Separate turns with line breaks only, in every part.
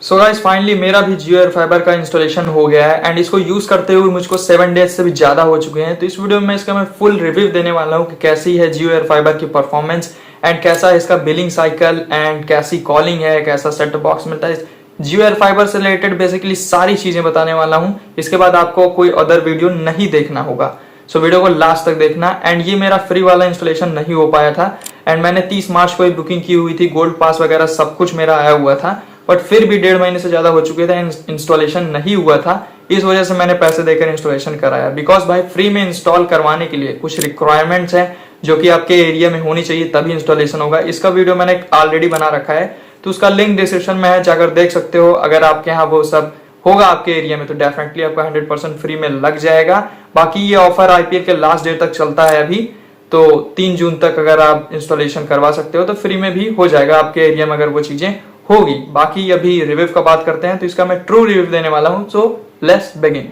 So guys finally मेरा भी जियो air fibre का इंस्टॉलेशन हो गया है एंड इसको यूज करते हुए मुझको 7 डेज से भी ज्यादा हो चुके हैं। तो इस वीडियो में इसका मैं फुल रिव्यू देने वाला हूँ कि कैसी है जियो एयर फाइबर की परफॉर्मेंस एंड कैसा है इसका बिलिंग साइकिल एंड कैसी कॉलिंग है, कैसा सेट टॉप बॉक्स मिलता है। जियो एयर फाइबर से रिलेटेड बेसिकली सारी चीजें बताने वाला हूँ। इसके बाद आपको कोई अदर वीडियो नहीं देखना होगा, सो वीडियो को लास्ट तक देखना। एंड ये मेरा फ्री वाला इंस्टॉलेशन नहीं हो पाया था एंड मैंने 30 मार्च को ही बुकिंग की हुई थी, गोल्ड पास वगैरह सब कुछ मेरा आया हुआ था, बट फिर भी 1.5 महीने से ज्यादा हो चुके थे, इंस्टॉलेशन नहीं हुआ था। इस वजह से मैंने पैसे देकर इंस्टॉलेशन कराया। बिकॉज भाई फ्री में इंस्टॉल करवाने के लिए कुछ रिक्वायरमेंट्स हैं जो कि आपके एरिया में होनी चाहिए, तभी इंस्टॉलेशन होगा। इसका वीडियो मैंने ऑलरेडी बना रखा है, तो उसका लिंक डिस्क्रिप्शन में है, जाकर देख सकते हो। अगर आपके यहाँ वो सब होगा आपके एरिया में तो डेफिनेटली आपका 100% फ्री में लग जाएगा। बाकी ये ऑफर आईपीएल के लास्ट डेट तक चलता है अभी, तो 3 जून तक अगर आप इंस्टॉलेशन करवा सकते हो तो फ्री में भी हो जाएगा आपके एरिया में अगर वो चीजें होगी। बाकी अभी रिव्यू का बात करते हैं, तो इसका मैं ट्रू रिव्यू देने वाला हूं। So let's begin.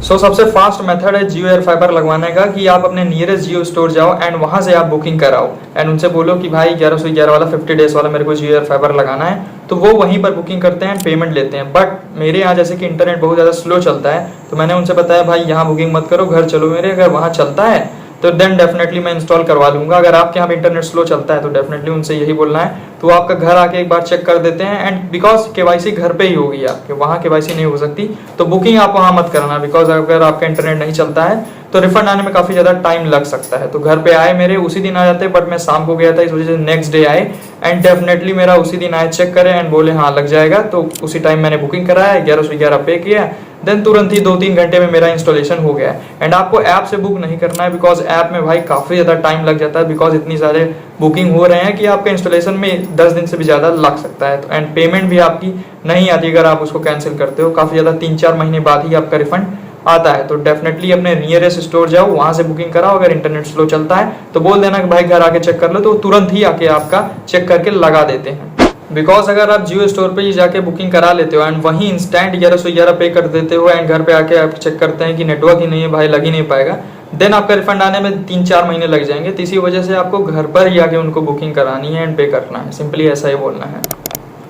सो सबसे फास्ट मेथड है जियो एयर फाइबर लगवाने का कि आप अपने नियरेस्ट जियो स्टोर जाओ एंड वहां से आप बुकिंग कराओ एंड उनसे बोलो कि भाई 1111 वाला 50 डेज वाला मेरे को जियो एयर फाइबर लगाना है, तो वो वहीं पर बुकिंग करते हैं, पेमेंट लेते हैं। बट मेरे यहाँ जैसे कि इंटरनेट बहुत ज़्यादा स्लो चलता है, तो मैंने उनसे बताया भाई यहाँ बुकिंग मत करो, घर चलो मेरे, अगर वहाँ चलता है तो देन डेफिनेटली मैं इंस्टॉल करवा दूंगा। अगर आपके यहाँ इंटरनेट स्लो चलता है तो डेफिनेटली उनसे यही बोलना है, तो वो आपका घर आके एक बार चेक कर देते हैं। एंड बिकॉज केवाईसी घर पे ही होगी आपके, वहाँ केवाईसी नहीं हो सकती, तो बुकिंग आप वहाँ मत करना। बिकॉज अगर आपका इंटरनेट नहीं चलता है तो रिफंड आने में काफी ज्यादा टाइम लग सकता है। तो घर पे आए मेरे उसी दिन आ जाते, बट मैं शाम को गया था, इस वजह से नेक्स्ट डे आए एंड डेफिनेटली मेरा उसी दिन आए, चेक करें एंड बोले हाँ लग जाएगा। तो उसी टाइम मैंने बुकिंग कराया, 1111 पे किया, देन तुरंत ही 2-3 घंटे में मेरा इंस्टॉलेशन हो गया। एंड आपको ऐप से बुक नहीं करना है, बिकॉज ऐप में भाई काफी ज्यादा टाइम लग जाता है, बिकॉज इतनी सारे बुकिंग हो रहे हैं कि आपके इंस्टॉलेशन में 10 दिन से भी ज्यादा लग सकता है। तो एंड पेमेंट भी आपकी नहीं आती अगर आप उसको कैंसिल करते हो, काफी ज्यादा 3-4 महीने बाद ही आपका रिफंड आता है। तो डेफिनेटली अपने नियरेस्ट स्टोर जाओ, वहां से बुकिंग कराओ। अगर इंटरनेट स्लो चलता है तो बोल देना कि भाई घर आके चेक कर लो, तो तुरंत ही आके आपका चेक करके लगा देते हैं। बिकॉज अगर आप जियो स्टोर पे ही जाके बुकिंग करा लेते हो एंड वहीं इंस्टेंट 1111 पे कर देते हो एंड घर पे आके आप चेक करते हैं कि नेटवर्क ही नहीं है भाई, लग ही नहीं पाएगा, देन आपका रिफंड आने में 3-4 महीने लग जाएंगे। तो इसी वजह से आपको घर पर ही आके उनको बुकिंग करानी है एंड पे करना है, सिंपली ऐसा ही बोलना है।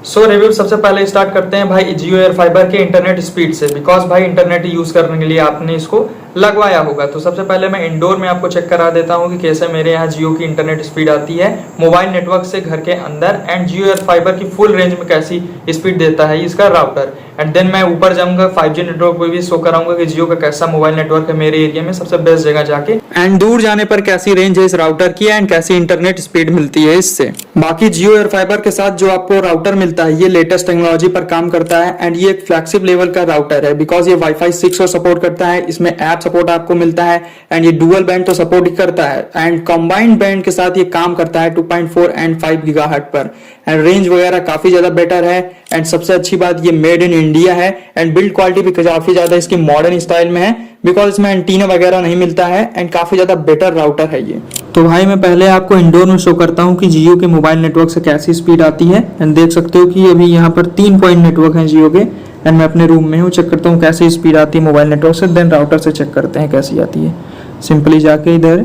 सो रिव्यू सबसे पहले स्टार्ट करते हैं भाई जियो एयर फाइबर के इंटरनेट स्पीड से। बिकॉज भाई इंटरनेट यूज करने के लिए आपने इसको लगवाया होगा, तो सबसे पहले मैं इंडोर में आपको चेक करा देता हूँ कि कैसे मेरे यहाँ जियो की इंटरनेट स्पीड आती है मोबाइल नेटवर्क से घर के अंदर, एंड जियो एयर फाइबर की फुल रेंज में कैसी स्पीड देता है इसका राउटर। एंड देन मैं ऊपर जाऊंगा 5G नेटवर्क पे भी शो कराऊंगा कि जियो का कैसा मोबाइल नेटवर्क है मेरे एरिया में सबसे बेस्ट जगह जाके, एंड दूर जाने पर कैसी रेंज है इस राउटर की एंड कैसी इंटरनेट स्पीड मिलती है इससे। बाकी जियो एयर फाइबर के साथ जो आपको राउटर मिलता है ये लेटेस्ट टेक्नोलॉजी पर काम करता है एंड ये एक फ्लैगशिप लेवल का राउटर है। बिकॉज ये वाईफाई 6 को सपोर्ट करता है, इसमें ऐप सपोर्ट आपको मिलता है एंड ये डुअल बैंड तो सपोर्ट ही करता है एंड कंबाइंड बैंड के साथ ये काम करता है 2.4 एंड 5 गीगाहर्ट्ज पर। एंड रेंज वगैरह काफी ज्यादा बेटर है एंड सबसे अच्छी बात ये मेड इन इंडिया है एंड बिल्ड क्वालिटी भी काफी ज्यादा इसकी मॉडर्न स्टाइल में है, बिकॉज इसमें एंटीना वगैरह नहीं मिलता है एंड काफी ज्यादा बेटर राउटर है ये। तो भाई मैं पहले आपको इंडोर में शो करता हूँ कि जियो के मोबाइल नेटवर्क से कैसी स्पीड आती है एंड देख सकते हो कि अभी यहाँ पर 3 पॉइंट नेटवर्क है जियो के एंड मैं अपने रूम में हूँ, चेक करता हूँ कैसी स्पीड आती है मोबाइल नेटवर्क से, देन राउटर से चेक करते हैं कैसी आती है। सिंपली जाके इधर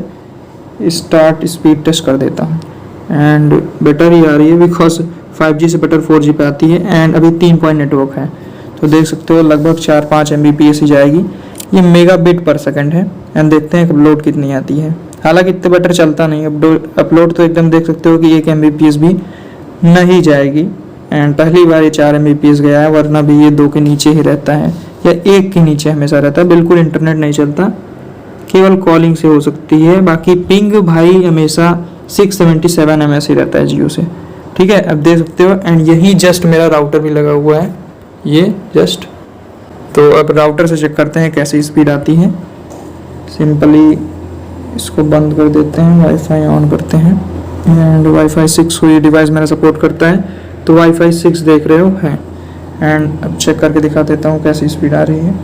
स्टार्ट स्पीड टेस्ट कर देता हूँ एंड बेटर ही आ रही है, बिकॉज 5G से बेटर 4G पे आती है एंड अभी 3 पॉइंट नेटवर्क है, तो देख सकते हो लगभग 4-5 Mbps ही जाएगी। ये मेगाबिट पर सेकंड है एंड देखते हैं अपलोड कितनी आती है। हालांकि इतने बेटर चलता नहीं, अपलोड तो एकदम देख सकते हो कि 1 Mbps भी नहीं जाएगी एंड पहली बार ये 4 Mbps गया है, वरना भी ये 2 के नीचे ही रहता है या 1 के नीचे हमेशा रहता है, बिल्कुल इंटरनेट नहीं चलता, केवल कॉलिंग से हो सकती है। बाकी पिंग भाई हमेशा 677 ms ही रहता है जियो से, ठीक है, अब देख सकते हो। एंड यही जस्ट मेरा राउटर भी लगा हुआ है, ये जस्ट, तो अब राउटर से चेक करते हैं कैसी स्पीड आती है। सिंपली इसको बंद कर देते हैं, वाईफाई ऑन करते हैं एंड वाईफाई 6 को ये डिवाइस मेरा सपोर्ट करता है, तो वाईफाई 6 देख रहे हो है। एंड अब चेक करके दिखा देता हूँ कैसी स्पीड आ रही है,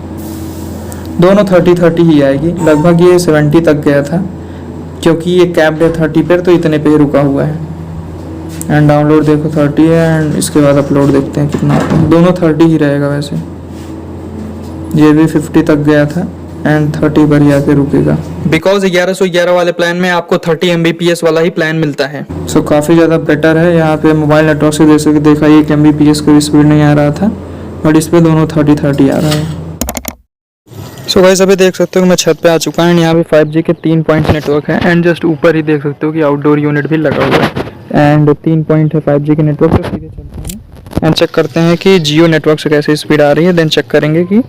दोनों 30-30 ही आएगी, लगभग ये 70 तक गया था क्योंकि ये कैप्ड है 30 पर, तो इतने पे रुका हुआ है। एंड डाउनलोड देखो 30 है एंड इसके बाद अपलोड देखते हैं कितना आता है, दोनों 30 ही रहेगा। वैसे ये भी 50 तक गया था
एंड 30 पर ही आके रुकेगा।
बिकॉज 1111 वाले प्लान में आपको 30 Mbps वाला ही प्लान मिलता है।
सो काफ़ी ज़्यादा बेटर है। यहाँ पे मोबाइल नेटवर्क से जैसे कि देखा 1 Mbps कोई स्पीड नहीं आ रहा था, बट इस पे दोनों 30 आ रहा है।
सो गाइस अभी देख सकते हो कि मैं छत पे आ चुका हूँ। यहाँ पे 5G के 3 पॉइंट नेटवर्क है एंड जस्ट ऊपर ही देख सकते हो कि आउटडोर यूनिट भी लगा हुआ है एंड 3 पॉइंट है 5G के नेटवर्क से। सीधे चलते हैं एंड चेक करते हैं कि जियो नेटवर्क से कैसी स्पीड आ रही है, देन चेक करेंगे कि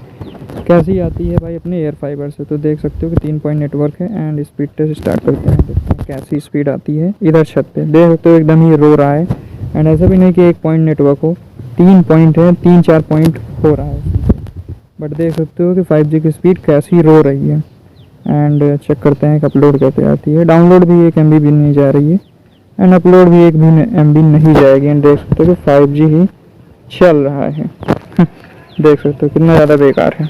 कैसी आती है भाई अपने एयर फाइबर से। तो देख सकते हो कि 3 पॉइंट नेटवर्क है एंड स्पीड टेस्ट स्टार्ट करते हैं, देखते हैं कैसी स्पीड आती है। इधर छत पे देख सकते हो एकदम ही रो रहा है एंड ऐसा भी नहीं कि 1 पॉइंट नेटवर्क हो, 3 पॉइंट है, 3-4 पॉइंट हो रहा है। बट देख सकते हो कि 5G की स्पीड कैसी रो रही है एंड चेक करते हैं कि अपलोड कैसे आती है। डाउनलोड भी 1 MB भी नहीं जा रही है एंड अपलोड भी 1 MB नहीं जाएगी एंड देख सकते हो कि 5G ही चल रहा है। देख सकते हो कितना ज़्यादा बेकार है।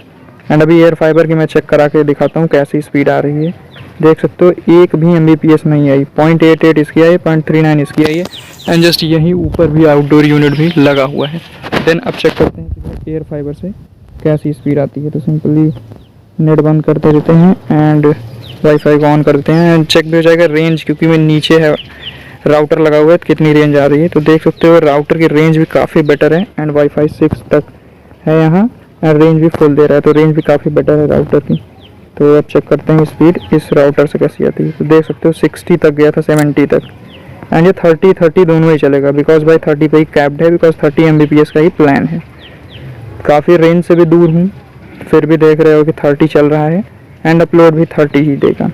एंड अभी एयर फाइबर की मैं चेक करा के दिखाता हूँ कैसी स्पीड आ रही है। देख सकते हो 1 भी Mbps नहीं आई, 0.88 इसकी आई है, 0.39 इसकी आई है एंड जस्ट यहीं ऊपर भी आउटडोर यूनिट भी लगा हुआ है। देन अब चेक करते हैं कि एयर फाइबर से कैसी स्पीड आती है। तो सिंपली नेट बंद करते रहते हैं एंड वाईफाई को ऑन करते हैं एंड चेक भी हो जाएगा रेंज, क्योंकि मैं नीचे है राउटर लगा हुआ है तो कितनी रेंज आ रही है। तो देख सकते हो राउटर की रेंज भी काफ़ी बेटर है एंड वाईफाई 6 तक है यहाँ एंड रेंज भी फुल दे रहा है, तो रेंज भी काफ़ी बेटर है राउटर की। तो अब चेक करते हैं स्पीड इस राउटर से कैसी आती है। तो देख सकते हो 60 तक गया था, 70 तक एंड ये 30 दोनों ही चलेगा बिकॉज भाई 30 पे ही कैप्ड है, बिकॉज 30 Mbps का ही प्लान है। काफ़ी रेंज से भी दूर हूँ, फिर भी देख रहे हो कि 30 चल रहा है एंड अपलोड भी 30 ही देगा,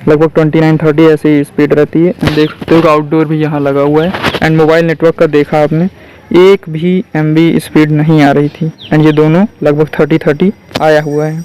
लगभग 29-30 ऐसी ही स्पीड रहती है। एंड देख सकते हो कि आउटडोर भी यहाँ लगा हुआ है एंड मोबाइल नेटवर्क का देखा आपने 1 भी MB स्पीड नहीं आ रही थी एंड ये दोनों लगभग 30 आया हुआ है।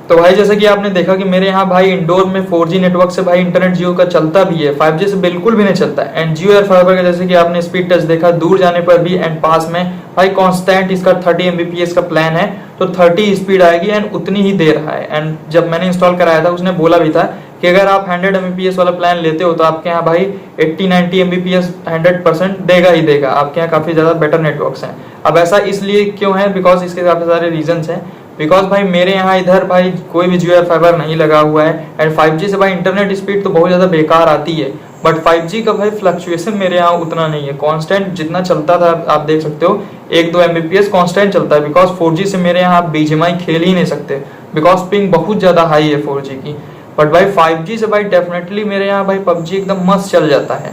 तो भाई जैसे कि आपने देखा कि मेरे यहाँ भाई इंडोर में 4G नेटवर्क से भाई इंटरनेट जियो का चलता भी है, 5G से बिल्कुल भी नहीं चलता है। एंड जियो एयर फाइबर का जैसे कि आपने स्पीड टेस्ट देखा, दूर जाने पर भी एंड पास में भाई कांस्टेंट इसका 30 Mbps का प्लान है, तो 30 स्पीड आएगी एंड उतनी ही दे रहा है। एंड जब मैंने इंस्टॉल कराया था उसने बोला भी था कि अगर आप 100 Mbps वाला प्लान लेते हो तो आपके यहाँ भाई 80-90 Mbps 100% देगा ही देगा। आपके यहाँ काफी ज्यादा बेटर नेटवर्क्स हैं। अब ऐसा इसलिए क्यों है, बिकॉज इसके काफी सारे रीजंस हैं। बिकॉज भाई मेरे यहाँ इधर भाई कोई भी जियो एयर फाइबर नहीं लगा हुआ है एंड 5G से भाई इंटरनेट स्पीड तो बहुत ज्यादा बेकार आती है, बट 5G का भाई फ्लक्चुएशन मेरे यहाँ उतना नहीं है। कांस्टेंट जितना चलता था आप देख सकते हो 1-2 Mbps कांस्टेंट चलता है, बिकॉज 4G से मेरे यहाँ आप BGMI खेल ही नहीं सकते बिकॉज पिंग बहुत ज्यादा हाई है 4G की। बट भाई 5G से भाई डेफिनेटली मेरे यहाँ भाई PUBG एकदम मस्त चल जाता है,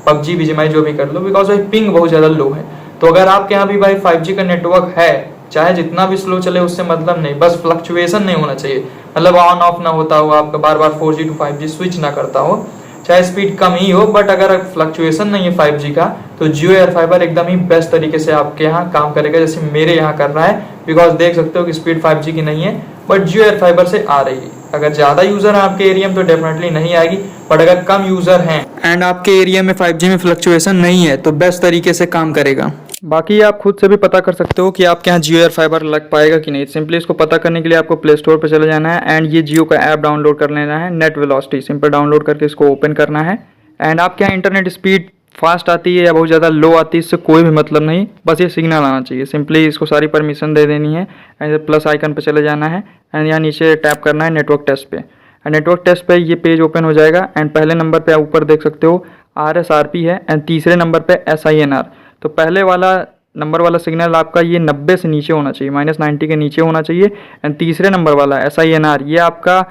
PUBG BGMI जो भी कर लो, बिकॉज भाई पिंग बहुत ज्यादा लो है। तो अगर आपके यहाँ भी भाई 5G का नेटवर्क है, चाहे जितना भी स्लो चले उससे मतलब नहीं, बस फ्लक्चुएशन नहीं होना चाहिए, मतलब ऑन ऑफ ना होता हो, आपका बार बार 4G to 5G स्विच ना करता हो, चाहे स्पीड कम ही हो, बट अगर फ्लक्चुएशन नहीं है 5G का तो जियो एयर फाइबर एकदम ही बेस्ट तरीके से आपके यहाँ काम करेगा, जैसे मेरे यहाँ कर रहा है। बिकॉज देख सकते हो कि स्पीड 5G की नहीं है बट जियो एयर फाइबर से आ रही है। अगर ज्यादा यूजर है आपके एरिया में तो डेफिनेटली नहीं आएगी, बट अगर कम यूजर हैं एंड आपके एरिया में 5G में फ्लक्चुएशन नहीं है तो बेस्ट तरीके से काम करेगा। बाकी आप खुद से भी पता कर सकते हो कि आपके यहाँ जियो एयर फाइबर लग पाएगा कि नहीं। सिंपली इसको पता करने के लिए आपको प्ले स्टोर पर चले जाना है एंड ये जियो का ऐप डाउनलोड कर लेना है, नेट वेलोसिटी। सिंपल डाउनलोड करके इसको ओपन करना है एंड आपके यहाँ इंटरनेट स्पीड फास्ट आती है या बहुत ज़्यादा लो आती है इससे कोई भी मतलब नहीं, बस ये सिग्नल आना चाहिए। सिंपली इसको सारी परमिशन दे देनी है एंड प्लस आइकन पे चले जाना है एंड यहाँ नीचे टैप करना है नेटवर्क टेस्ट पे एंड नेटवर्क टेस्ट पे ये पेज ओपन हो जाएगा एंड पहले नंबर पे ऊपर देख सकते हो RSRP है एंड तीसरे नंबर पे SINR। तो पहले वाला नंबर वाला सिग्नल आपका ये 90 से नीचे होना चाहिए, -90 के नीचे होना चाहिए एंड तीसरे नंबर वाला SINR ये आपका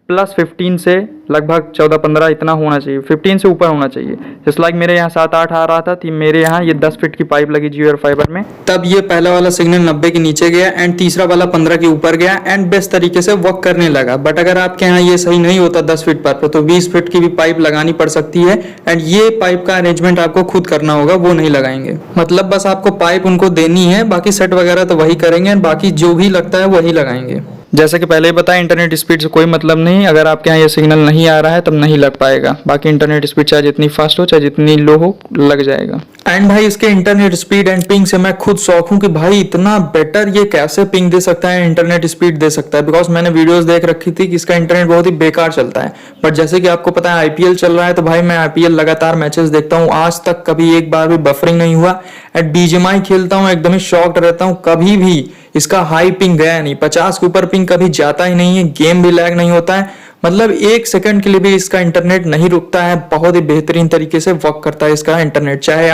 +15 से लगभग 14-15 इतना होना चाहिए, 15 से ऊपर होना चाहिए। जस्ट लाइक मेरे यहाँ 7-8 आ रहा था, मेरे यहाँ ये 10 फीट की पाइप लगी जियो एयर फाइबर में, तब ये पहला वाला सिग्नल 90 के नीचे गया एंड तीसरा वाला 15 के ऊपर गया एंड बेस्ट तरीके से वर्क करने लगा। बट अगर आपके यहाँ ये सही नहीं होता 10 फीट पर तो 20 फीट की भी पाइप लगानी पड़ सकती है एंड ये पाइप का अरेंजमेंट आपको खुद करना होगा, वो नहीं लगाएंगे। मतलब बस आपको पाइप उनको देनी है, बाकी सेट वगैरह तो वही करेंगे एंड बाकी जो भी लगता है वही लगाएंगे। जैसे कि पहले ही बताया इंटरनेट स्पीड से कोई मतलब नहीं, अगर आपके यहाँ ये सिग्नल नहीं आ रहा है तब नहीं लग पाएगा। बाकी इंटरनेट स्पीड चाहे जितनी फास्ट हो चाहे जितनी लो हो लग जाएगा। एंड भाई इसके इंटरनेट स्पीड एंड पिंग से मैं खुद शौक हूँ कि भाई इतना बेटर ये कैसे पिंग दे सकता है, इंटरनेट स्पीड दे सकता है। बिकॉज मैंने वीडियोस देख रखी थी कि इसका इंटरनेट बहुत ही बेकार चलता है, बट जैसे कि आपको पता है IPL चल रहा है तो भाई मैं IPL लगातार मैचेस देखता हूँ, आज तक कभी एक बार भी बफरिंग नहीं हुआ एट BGMI खेलता हूँ एकदम ही शॉक्ड रहता हूँ, कभी भी इसका हाई पिंग गया नहीं, 50 के ऊपर पिंग कभी जाता ही नहीं है, गेम भी लैग नहीं होता है, मतलब 1 सेकंड के लिए भी इसका इंटरनेट नहीं रुकता है, बहुत ही बेहतरीन तरीके से वर्क करता है इसका इंटरनेट। चाहे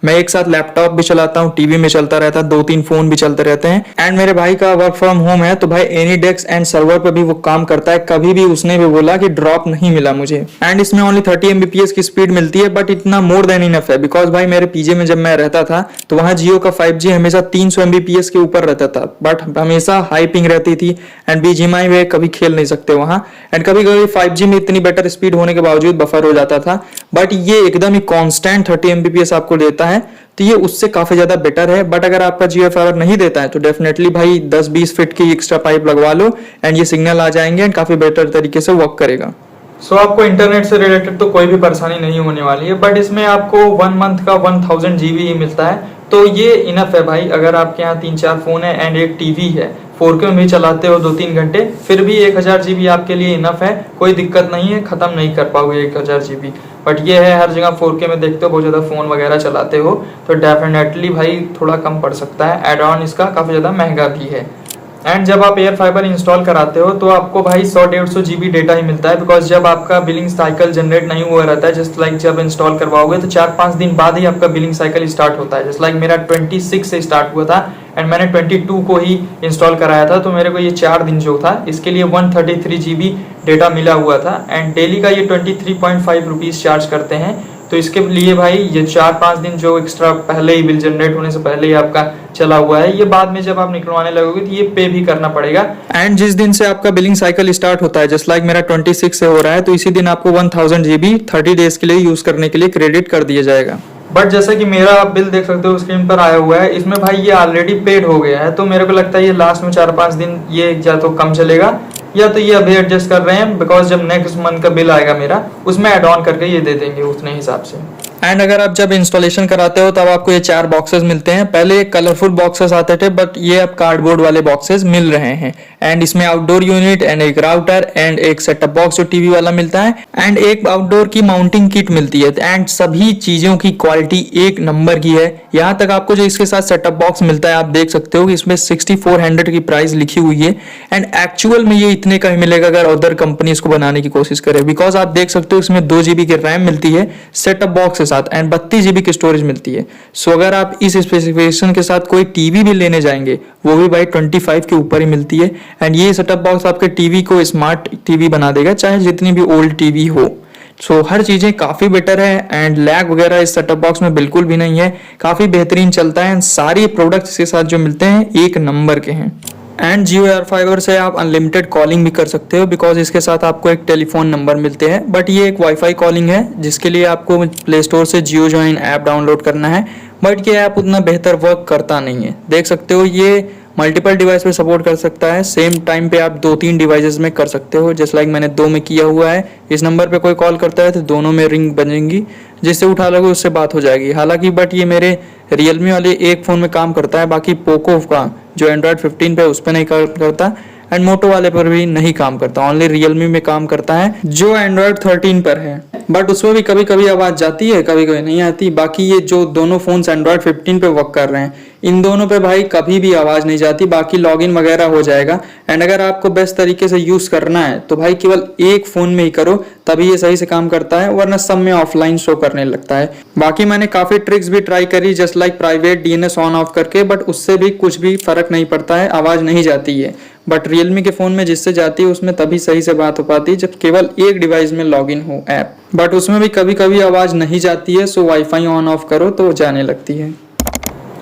मैं एक साथ लैपटॉप भी चलाता हूँ, टीवी में चलता रहता है, 2-3 फोन भी चलते रहते हैं। एंड मेरे भाई का वर्क फ्रॉम होम है, तो भाई एनी डेस्क एंड सर्वर पे भी वो काम करता है, कभी भी उसने भी बोला कि ड्रॉप नहीं मिला मुझे। एंड इसमें ओनली 30 Mbps की स्पीड मिलती है, बट इतना मोर देन इनफ है, बिकॉज भाई मेरे पीजे में जब मैं रहता था तो वहां जियो का 5G हमेशा 300 Mbps के ऊपर रहता था, बट हमेशा हाई पिंग रहती थी। एंड BGMI में कभी खेल नहीं सकते वहां, एंड कभी कभी 5G इतनी बेटर स्पीड होने के बावजूद बफर हो जाता था, बट ये एकदम ही कांस्टेंट 30 Mbps आपको देता है, तो ये उससे काफी ज्यादा बेटर है। बट अगर आपका जियो फाइबर नहीं देता है तो डेफिनेटली भाई 10-20 फीट की एक्स्ट्रा पाइप लगवा लो एंड ये सिग्नल आ जाएंगे एंड काफी बेटर तरीके से वर्क करेगा। सो आपको इंटरनेट से रिलेटेड तो कोई भी परेशानी नहीं होने वाली है, बट इसमें आपको 1 मंथ का 1000 GB ही मिलता है, तो ये इनफ है भाई। अगर आपके यहाँ 3-4 फोन है एंड एक टीवी है, 4K में भी चलाते हो 2-3 घंटे, फिर भी 1000 GB आपके लिए इनफ है, कोई दिक्कत नहीं है, खत्म नहीं कर पाओगे 1000 GB। बट ये है हर जगह 4K में देखते हो, बहुत ज्यादा फोन वगैरह चलाते हो तो डेफिनेटली भाई थोड़ा कम पड़ सकता है। एड ऑन इसका काफी ज्यादा महंगा भी है। एंड जब आप एयर फाइबर इंस्टॉल कराते हो तो आपको भाई 100-150 GB डेटा ही मिलता है, बिकॉज जब आपका बिलिंग साइकिल जनरेट नहीं हुआ रहता है, जस्ट लाइक जब इंस्टॉल करवाओगे तो 4-5 दिन बाद ही आपका बिलिंग साइकिल स्टार्ट होता है। जस्ट लाइक मेरा 26 से स्टार्ट हुआ था एंड मैंने 22 को ही इंस्टॉल कराया था, तो मेरे को ये 4 दिन जो था इसके लिए 133 GB डेटा मिला हुआ था। एंड डेली का ये 23.5 रुपीज चार्ज करते हैं, तो इसके लिए भाई ये 4-5 दिन जो एक्स्ट्रा पहले ही बिल जनरेट होने से पहले ही आपका चला हुआ है, ये बाद में जब आप निकलवाने लगोगे तो ये पे भी करना पड़ेगा। एंड जिस दिन से आपका बिलिंग साइकिल स्टार्ट होता है, जस्ट लाइक मेरा 26 से हो रहा है, तो इसी दिन आपको 1000 GB 30 डेज के लिए यूज करने के लिए क्रेडिट कर दिया जाएगा। बट जैसा कि मेरा आप बिल देख सकते हो स्क्रीन पर आया हुआ है, इसमें भाई ये ऑलरेडी पेड हो गया है, तो मेरे को लगता है ये लास्ट में 4-5 दिन ये या तो कम चलेगा या तो ये अभी एडजस्ट कर रहे हैं, बिकॉज जब नेक्स्ट मंथ का बिल आएगा मेरा उसमें एड ऑन करके ये दे देंगे उतने हिसाब से। एंड अगर आप जब इंस्टॉलेशन कराते हो तब आपको ये 4 बॉक्सेस मिलते हैं। पहले कलरफुल बॉक्सेस आते थे, बट ये अब कार्डबोर्ड वाले बॉक्सेस मिल रहे हैं। एंड इसमें आउटडोर यूनिट एंड एक राउटर एंड एक सेटअप बॉक्स जो टीवी वाला मिलता है, एंड एक आउटडोर की माउंटिंग किट मिलती है। एंड सभी चीजों की क्वालिटी एक नंबर की है। यहाँ तक आपको जो इसके साथ सेटअप बॉक्स मिलता है, आप देख सकते हो कि इसमें 6400 की प्राइस लिखी हुई है, एंड एक्चुअल में ये इतने का ही मिलेगा अगर अदर कंपनी इसको बनाने की कोशिश करे, बिकॉज आप देख सकते हो इसमें 2 GB की रैम मिलती है सेटअप बॉक्स के साथ एंड 32 GB की स्टोरेज मिलती है। सो अगर आप इस स्पेसिफिकेशन के साथ कोई टीवी भी लेने जाएंगे, वो भी भाई 25 के ऊपर ही मिलती है। एंड ये सेटअप बॉक्स आपके टीवी को स्मार्ट टीवी बना देगा, चाहे जितनी भी ओल्ड टीवी हो। सो हर चीजें काफी बेटर है एंड लैग वगैरह इस सेटअप बॉक्स में बिल्कुल भी नहीं है, काफी बेहतरीन चलता है। सारी प्रोडक्ट्स इसके साथ जो मिलते हैं एक नंबर के हैं। एंड जियो एयर फाइबर से आप अनलिमिटेड कॉलिंग भी कर सकते हो, बिकॉज इसके साथ आपको एक टेलीफोन नंबर मिलते हैं, बट ये एक वाईफाई कॉलिंग है जिसके लिए आपको प्ले स्टोर से जियो जॉइन ऐप डाउनलोड करना है, बट ये ऐप उतना बेहतर वर्क करता नहीं है। देख सकते हो ये मल्टीपल डिवाइस पे सपोर्ट कर सकता है, सेम टाइम पे आप 2-3 डिवाइसेस में कर सकते हो, जस्ट लाइक मैंने 2 में किया हुआ है। इस नंबर पे कोई कॉल करता है तो दोनों में रिंग बजेंगी, जिससे उठा लोगे उससे बात हो जाएगी। हालांकि बट ये मेरे रियलमी वाले एक फ़ोन में काम करता है, बाकी पोको का जो एंड्रॉयड 15 पे उस पर नहीं करता, एंड मोटो वाले पर भी नहीं काम करता, ओनली रियलमी में काम करता है जो एंड्रॉयड 13 पर है। बट उसमें भी कभी कभी आवाज़ जाती है, कभी कभी नहीं आती। बाकी ये जो दोनों फोन्स एंड्रॉयड 15 पे वर्क कर रहे हैं, इन दोनों पे भाई कभी भी आवाज़ नहीं जाती, बाकी लॉगिन वगैरह हो जाएगा। एंड अगर आपको बेस्ट तरीके से यूज़ करना है तो भाई केवल एक फ़ोन में ही करो, तभी ये सही से काम करता है, वरना सब में ऑफलाइन शो करने लगता है। बाकी मैंने काफ़ी ट्रिक्स भी ट्राई करी, just like private DNS on off करके, बट उससे भी कुछ भी फ़र्क नहीं पड़ता है, आवाज़ नहीं जाती है। बट रियलमी के फ़ोन में जिससे जाती है उसमें तभी सही से बात हो पाती है जब केवल एक डिवाइस में लॉगिन हो ऐप, बट उसमें भी कभी कभी आवाज़ नहीं जाती है, सो वाईफाई ऑन ऑफ करो तो जाने लगती है।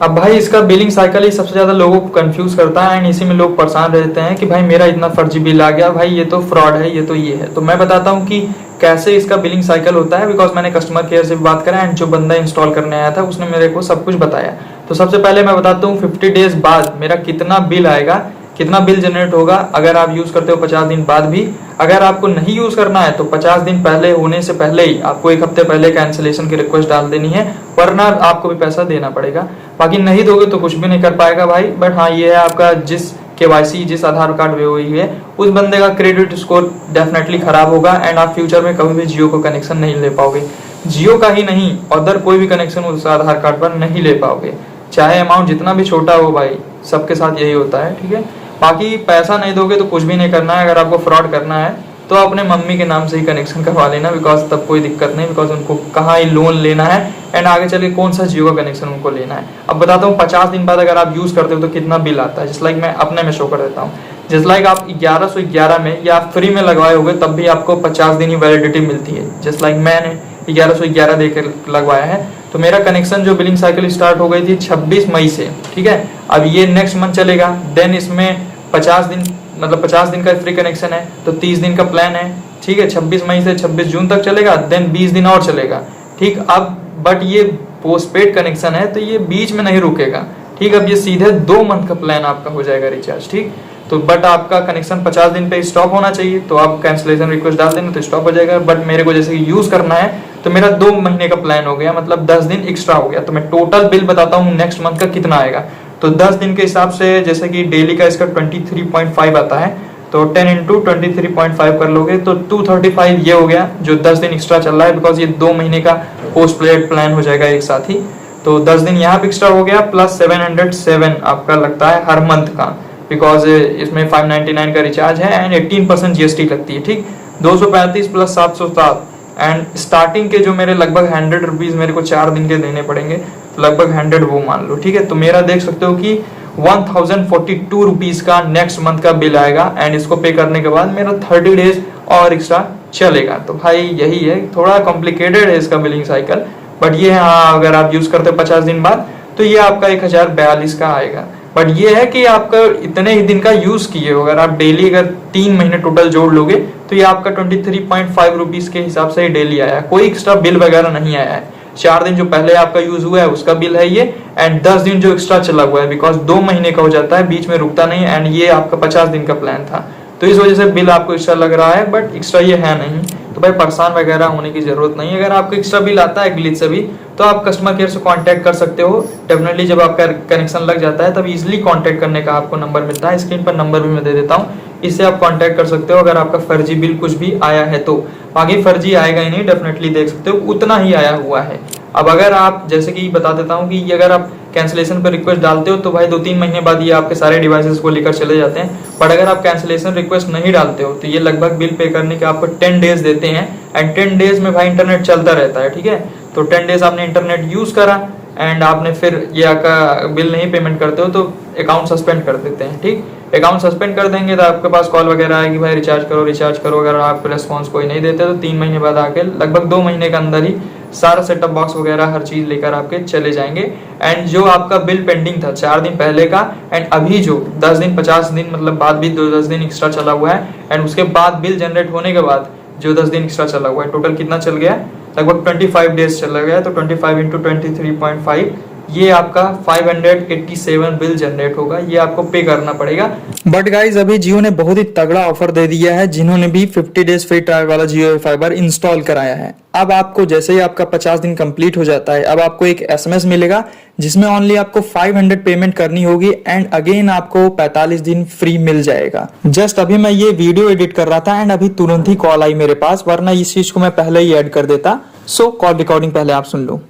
अब भाई इसका बिलिंग साइकिल ही सबसे ज्यादा लोगों को कंफ्यूज करता है, एंड इसी में लोग परेशान रहते हैं कि भाई मेरा इतना फर्जी बिल आ गया, भाई ये तो फ्रॉड है, ये तो ये है। तो मैं बताता हूँ कि कैसे इसका बिलिंग साइकिल होता है, बिकॉज मैंने कस्टमर केयर से भी बात करा एंड जो बंदा इंस्टॉल करने आया था उसने मेरे को सब कुछ बताया। तो सबसे पहले मैं बताता हूँ 50 डेज बाद मेरा कितना बिल आएगा, कितना बिल जनरेट होगा अगर आप यूज करते हो 50 दिन बाद भी। अगर आपको नहीं यूज करना है तो 50 दिन पहले होने से पहले ही आपको 1 हफ्ते पहले कैंसिलेशन की रिक्वेस्ट डाल देनी है, वरना आपको भी पैसा देना पड़ेगा। बाकी नहीं दोगे तो कुछ भी नहीं कर पाएगा भाई। बट हाँ ये है आपका जिस KYC जिस आधार कार्ड पे हुई है उस बंदे का क्रेडिट स्कोर डेफिनेटली खराब होगा एंड आप फ्यूचर में कभी भी जियो को कनेक्शन नहीं ले पाओगे। जियो का ही नहीं, अदर कोई भी कनेक्शन उस आधार कार्ड पर नहीं ले पाओगे, चाहे अमाउंट जितना भी छोटा हो भाई, सबके साथ यही होता है, ठीक है। बाकी पैसा नहीं दोगे तो कुछ भी नहीं करना है। अगर आपको फ्रॉड करना है तो अपने मम्मी के नाम से ही कनेक्शन करवा लेना, बिकॉज तब कोई दिक्कत नहीं, बिकॉज उनको कहाँ ही लोन लेना है एंड आगे चल के कौन सा जियो का कनेक्शन उनको लेना है। अब बताता हूँ 50 दिन बाद अगर आप यूज करते हो तो कितना बिल आता है। जस्ट लाइक मैं अपने में शो कर देता हूँ। जस्ट लाइक आप 1111 में या फ्री में लगवाए होगे तब भी आपको 50 दिन ही वैलिडिटी मिलती है। जस्ट लाइक मैंने 1111 देकर लगवाया है, तो मेरा कनेक्शन जो बिलिंग साइकिल स्टार्ट हो गई थी 26 मई से, ठीक है। अब ये नेक्स्ट मंथ चलेगा, देन इसमें 50 दिन मतलब 50 दिन का फ्री कनेक्शन है, तो 30 दिन का प्लान है, ठीक है। 26 मई से 26 जून तक चलेगा, देन 20 दिन और चलेगा, ठीक। अब बट ये पोस्टपेड कनेक्शन है तो ये बीच में नहीं रुकेगा, ठीक। अब ये सीधे 2 मंथ का प्लान आपका हो जाएगा रिचार्ज, ठीक। तो बट आपका कनेक्शन 50 दिन पे स्टॉप होना चाहिए, तो आप कैंसिलेशन रिक्वेस्ट डाल देना तो स्टॉप हो जाएगा। बट मेरे को जैसे यूज करना है तो मेरा 2 महीने का प्लान हो गया, मतलब 10 दिन एक्स्ट्रा हो गया। तो मैं टोटल बिल बताता हूँ नेक्स्ट मंथ का कितना आएगा। तो 10 दिन के हिसाब से जैसे कि डेली का इसका 23.5 आता है, तो 10 इंटू 23.5 कर लोगे तो 235 ये हो गया, जो 10 दिन एक्स्ट्रा चल रहा है, बिकॉज ये 2 महीने का पोस्ट पेड प्लान हो जाएगा एक साथ ही। तो 10 दिन यहाँ पे एक्स्ट्रा हो गया, प्लस 707 आपका लगता है हर मंथ का, बिकॉज इसमें 599 का रिचार्ज है एंड 18% जीएसटी लगती है, ठीक। 235 प्लस 707 एंड स्टार्टिंग के जो मेरे लगभग 100 रुपीज मेरे को 4 दिन के देने पड़ेंगे, तो लगभग 100 वो मान लो, ठीक है। तो मेरा देख सकते हो कि 1042 रुपीज का नेक्स्ट मंथ का बिल आएगा एंड इसको पे करने के बाद मेरा 30 डेज और एक्स्ट्रा चलेगा। तो भाई यही है, थोड़ा कॉम्प्लिकेटेड है इसका बिलिंग साइकिल, बट ये हाँ अगर आप यूज करते हो 50 दिन बाद तो ये आपका 1042 का आएगा। बट ये है कि आपका इतने ही दिन का यूज किए हो, अगर आप डेली अगर 3 महीने टोटल जोड़ लोगे तो ये आपका 23.5 रुपीज के हिसाब से डेली आया, कोई एक्स्ट्रा बिल वगैरह नहीं आया है। 4 दिन जो पहले आपका यूज हुआ है उसका बिल है ये, एंड 10 दिन जो एक्स्ट्रा चला हुआ है, बिकॉज 2 महीने का हो जाता है, बीच में रुकता नहीं, एंड ये आपका 50 दिन का प्लान था, तो इस वजह से बिल आपको एक्स्ट्रा लग रहा है, बट एक्स्ट्रा ये है नहीं। तो भाई परेशान वगैरह होने की जरूरत नहीं है। अगर आपको एक्स्ट्रा बिल आता है ग्लिच से भी तो आप कस्टमर केयर से कांटेक्ट कर सकते हो। डेफिनेटली जब आपका कनेक्शन लग जाता है तब इजीली कांटेक्ट करने का आपको नंबर मिलता है, स्क्रीन पर नंबर भी मैं दे देता हूँ, इससे आप कांटेक्ट कर सकते हो अगर आपका फर्जी बिल कुछ भी आया है तो। बाकी फर्जी आएगा ही नहीं, डेफिनेटली देख सकते हो उतना ही आया हुआ है। अब अगर आप जैसे कि बता देता हूँ कि अगर आप कैंसिलेशन पर रिक्वेस्ट डालते हो तो भाई 2-3 महीने बाद ये आपके सारे डिवाइसेस को लेकर चले जाते हैं। बट अगर आप कैंसिलेशन रिक्वेस्ट नहीं डालते हो तो ये लगभग बिल पे करने के आपको 10 डेज देते हैं, एंड 10 डेज में भाई इंटरनेट चलता रहता है, ठीक है। तो 10 डेज आपने इंटरनेट यूज करा एंड आपने फिर ये आपका बिल नहीं पेमेंट करते हो तो अकाउंट सस्पेंड कर देते हैं, ठीक। अकाउंट सस्पेंड कर देंगे तो आपके पास कॉल वगैरह आएगी, भाई रिचार्ज करो रिचार्ज करो। अगर आप रिस्पॉन्स कोई नहीं देते तो 3 महीने बाद आके लगभग 2 महीने के अंदर ही सारा सेटअप बॉक्स वगैरह हर चीज लेकर आपके चले जाएंगे। एंड जो आपका बिल पेंडिंग था 4 दिन पहले का, एंड अभी जो 10 दिन 50 दिन मतलब बाद भी 10 दिन एक्स्ट्रा चला हुआ है, एंड उसके बाद बिल जनरेट होने के बाद जो 10 दिन एक्स्ट्रा चला हुआ है, टोटल कितना चल गया, लगभग 25 डेज चला गया। तो 25 इंटू 23.5 ये आपका 587 बिल जनरेट होगा, ये आपको पे करना पड़ेगा।
बट गाइज अभी जियो ने बहुत ही तगड़ा ऑफर दे दिया है, जिन्होंने भी 50 डेज फ्री ट्रायल वाला जियो फाइबर इंस्टॉल कराया है। अब आपको जैसे ही आपका 50 दिन कंप्लीट हो जाता है, अब आपको एक एसएमएस मिलेगा जिसमें ओनली आपको 500 पेमेंट करनी होगी, एंड अगेन आपको 45 दिन फ्री मिल जाएगा। जस्ट अभी मैं ये वीडियो एडिट कर रहा था एंड अभी तुरंत ही कॉल आई मेरे पास, वरना इस चीज को मैं पहले ही ऐड कर देता। सो कॉल रिकॉर्डिंग पहले आप सुन लो।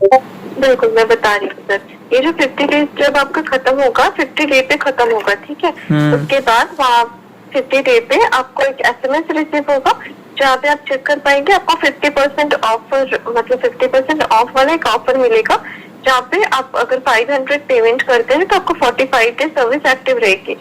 बिल्कुल मैं बता रही हूँ सर, ये जो 50 डेज जब आपका खत्म होगा, 50 डे पे खत्म होगा, ठीक है। उसके बाद वहाँ 50 डे पे आपको एक एसएमएस रिसीव होगा जहाँ पे आप चेक कर पाएंगे, आपको 50% ऑफर मतलब 50% ऑफ वाला एक ऑफर मिलेगा, जहाँ पे आप अगर 500 पेमेंट करते हैं तो आपको 45 डे सर्विस एक्टिव रहेगी।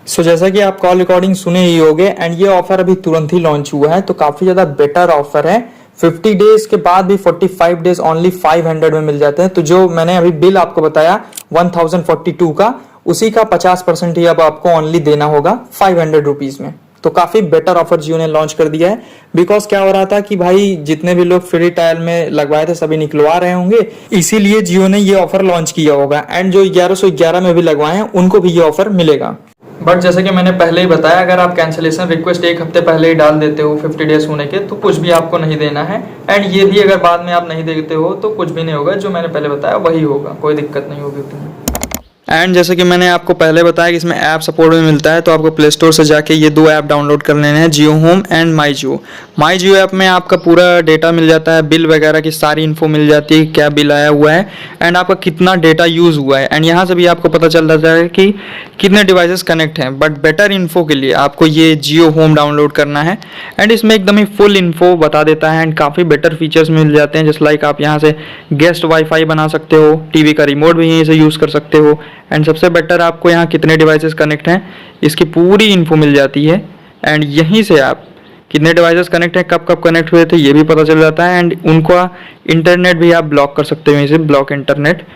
सो जैसा कि आप कॉल रिकॉर्डिंग सुने ही होंगे, एंड ये ऑफर अभी तुरंत ही लॉन्च हुआ है, तो काफी ज्यादा बेटर ऑफर है। 50 डेज के बाद भी 45 डेज ओनली 500 में मिल जाते हैं। तो जो मैंने अभी बिल आपको बताया 1042 का, उसी का 50% ही अब आपको ओनली देना होगा 500 रुपीज में। तो काफी बेटर ऑफर जियो ने लॉन्च कर दिया है, बिकॉज क्या हो रहा था कि भाई जितने भी लोग फ्री ट्रायल में लगवाए थे सभी निकलवा रहे होंगे, इसीलिए जियो ने ये ऑफर लॉन्च किया होगा, एंड जो 1111 में भी लगवाए हैं उनको भी ये ऑफर मिलेगा।
बट जैसे कि मैंने पहले ही बताया, अगर आप कैंसिलेशन रिक्वेस्ट 1 हफ्ते पहले ही डाल देते हो 50 डेज होने के, तो कुछ भी आपको नहीं देना है, एंड ये भी अगर बाद में आप नहीं देते हो तो कुछ भी नहीं होगा, जो मैंने पहले बताया वही होगा, कोई दिक्कत नहीं होगी उतनी।
एंड जैसे कि मैंने आपको पहले बताया कि इसमें ऐप सपोर्ट भी मिलता है, तो आपको प्ले स्टोर से जाके ये 2 ऐप डाउनलोड कर लेने हैं, Jio home and my Jio app में आपका पूरा डेटा मिल जाता है, बिल वगैरह की सारी इन्फो मिल जाती है, क्या बिल आया हुआ है एंड आपका कितना डेटा यूज़ हुआ है, एंड यहाँ से भी आपको पता चल जाता है कि कितने डिवाइसेस कनेक्ट हैं। बट बेटर इन्फो के लिए आपको ये जियो होम डाउनलोड करना है एंड इसमें एकदम ही फुल इन्फो बता देता है एंड काफ़ी बेटर फीचर्स मिल जाते हैं। जस्ट लाइक आप यहाँ से गेस्ट वाईफाई बना सकते हो, टीवी का रिमोट भी यहीं से यूज़ कर सकते हो एंड सबसे बेटर आपको यहाँ कितने डिवाइसेस कनेक्ट हैं इसकी पूरी इन्फो मिल जाती है एंड यहीं से आप कितने डिवाइसेस कनेक्ट हैं, कब कब कनेक्ट हुए थे, ये भी पता चल जाता है एंड उनका इंटरनेट भी आप ब्लॉक कर सकते हो यहीं से, ब्लॉक इंटरनेट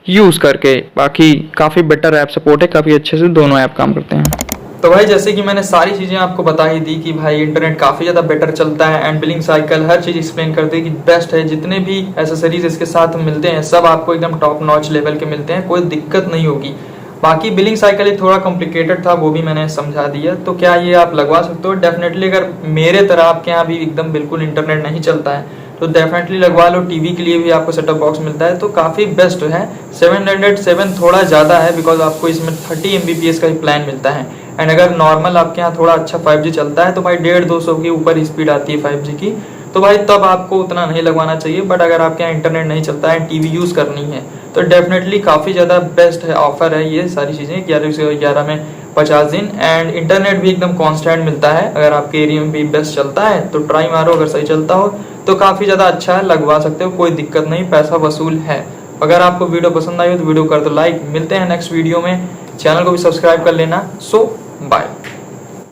यूज़ करके। बाकी काफ़ी बेटर ऐप सपोर्ट है, काफ़ी अच्छे से दोनों ऐप काम करते हैं।
तो भाई जैसे कि मैंने सारी चीज़ें आपको बता ही दी कि भाई इंटरनेट काफ़ी ज़्यादा बेटर चलता है and billing cycle her cheese explain कर दी कि बेस्ट है। जितने भी एसेसरीज इसके साथ मिलते हैं सब आपको एकदम टॉप नॉच लेवल के मिलते हैं, कोई दिक्कत नहीं होगी। बाकी बिलिंग साइकिल ही थोड़ा कॉम्प्लिकेटेड था, वो भी मैंने समझा दिया। तो क्या ये आप लगवा सकते हो? डेफिनेटली अगर मेरे तरह आपके यहाँ भी एकदम बिल्कुल इंटरनेट नहीं चलता है तो डेफिनेटली लगवा लो। टीवी के लिए भी आपको सेटअप बॉक्स मिलता है तो काफ़ी बेस्ट है। 707 थोड़ा ज़्यादा है बिकॉज आपको इसमें 30 Mbps का ही प्लान मिलता है एंड अगर नॉर्मल आपके यहाँ थोड़ा अच्छा 5G चलता है तो भाई 150-200 के ऊपर स्पीड आती है 5G की, तो भाई तब आपको उतना नहीं लगवाना चाहिए। बट अगर आपके यहाँ इंटरनेट नहीं चलता है, टीवी यूज़ करनी है तो डेफिनेटली काफ़ी ज़्यादा बेस्ट है, ऑफर है ये सारी चीज़ें 11 में 50 दिन एंड इंटरनेट भी एकदम कांस्टेंट मिलता है। अगर आपके एरिया में भी बेस्ट चलता है तो ट्राई मारो, अगर सही चलता हो तो काफ़ी ज़्यादा अच्छा है, लगवा सकते हो, कोई दिक्कत नहीं, पैसा वसूल है। अगर आपको वीडियो पसंद आई हो तो वीडियो कर दो लाइक। मिलते हैं नेक्स्ट वीडियो में, चैनल को भी सब्सक्राइब कर लेना। सो बाय।